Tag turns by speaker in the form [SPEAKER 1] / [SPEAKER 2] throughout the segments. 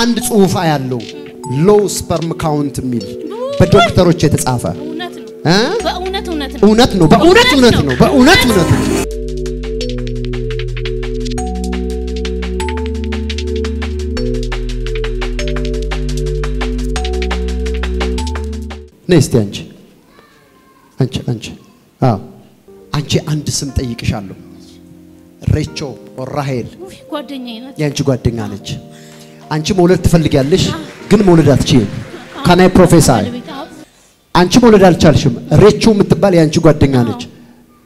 [SPEAKER 1] አንድ ጽሁፋ ያለው ሎው ስፐርም ካውንት ሚል በዶክተሮች የተጻፈ እውነት ነው በእውነት ነው ነስቲ አንቺ አንድ ስም ጠይቅሻለሁ ሬቾ ራሄል
[SPEAKER 2] ጓደኛዬ ናት
[SPEAKER 1] ያንቺ ጓደኛ ነች አንቺ መውለድ ትፈልጊያለሽ ግን መውለድ አትችይም ካናይ ፕሮፌሰር አንቺ መውለድ አልቻልሽም ሬቾ የምትባል ያንቺ ጓደኛ ነች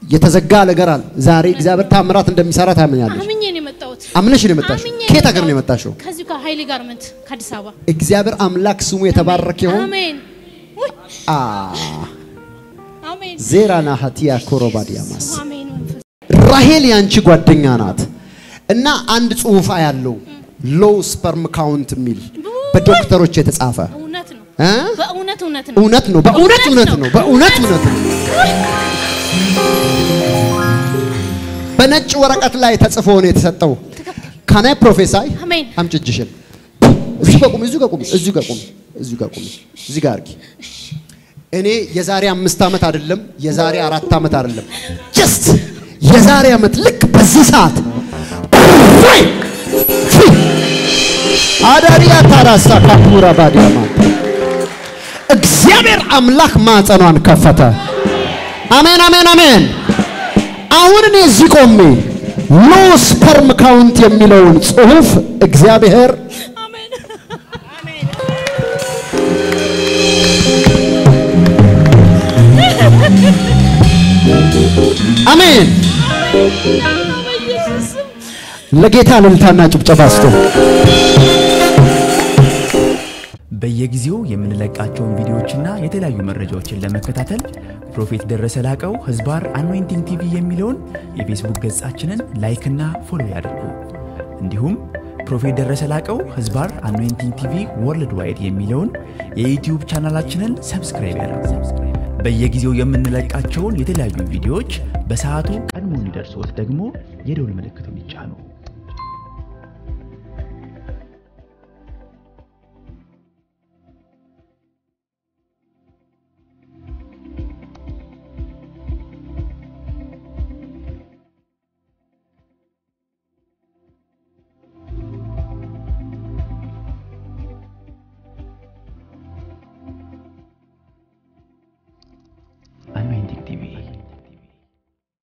[SPEAKER 1] የተዘጋ ነገራል ዛሬ እግዚአብሔር ታምራት እንደሚሰራ ታምኛለሽ
[SPEAKER 2] አምኜ ነው የመጣሁት
[SPEAKER 1] አምነሽ ነው የመጣሽው ከየት ሀገር ነው የመጣሽው
[SPEAKER 2] ከዚህ ከኃይሌ ጋርመንት ከአዲስ አበባ
[SPEAKER 1] እግዚአብሔር አምላክ ስሙ የተባረከ ይሁን
[SPEAKER 2] አሜን
[SPEAKER 1] አሜን ዜራና ሀቲያ ኮሮባዲያማስ
[SPEAKER 2] አሜን
[SPEAKER 1] ራሄል ያንቺ ጓደኛ ናት እና አንድ ጽሁፋ ያለው ሎው ስፐርም ካውንት ሚል በዶክተሮች የተጻፈ እውነት ነው በነጭ ወረቀት ላይ ተጽፎ ነው የተሰጠው ካናይ ፕሮፌሰር
[SPEAKER 2] አሜን
[SPEAKER 1] አምጭጅሽን እዚህ ጋር ቁሚ እኔ የዛሬ 5 አመት አይደለም የዛሬ 4 አመት አይደለም just የዛሬ አመት ልክ በዚህ ሰዓት አዳሪያ ታራሳ ካፑራ ባዲያማ እግዚአብሔር አምላክ ማጸኗን ከፈተ አሜን አሁን እኔ እዚህ ቆሜ ሎ ስፐርም ካውንት የሚለውን ጽሁፍ እግዚአብሔር አሜን ለጌታ ልልታና ጭብጨባ አስቶ
[SPEAKER 3] በየጊዜው የምንለቃቸውን ቪዲዮዎችና የተለያዩ መረጃዎችን ለመከታተል ፕሮፌት ደረሰ ላቀው ህዝባር አኖይንቲንግ ቲቪ የሚለውን የፌስቡክ ገጻችንን ላይክ እና ፎሎ ያድርጉ እንዲሁም ፕሮፌት ደረሰ ላቀው ህዝባር አኖይንቲንግ ቲቪ ወርልድ ዋይድ የሚለውን የዩቲዩብ ቻናላችንን ሰብስክራይብ ያድርጉ በየጊዜው የምንለቃቸውን የተለያዩ ቪዲዮዎች በሰዓቱ ቀድሞ እንዲደርሶት ደግሞ የደወል ምልክቱን ይጫኑ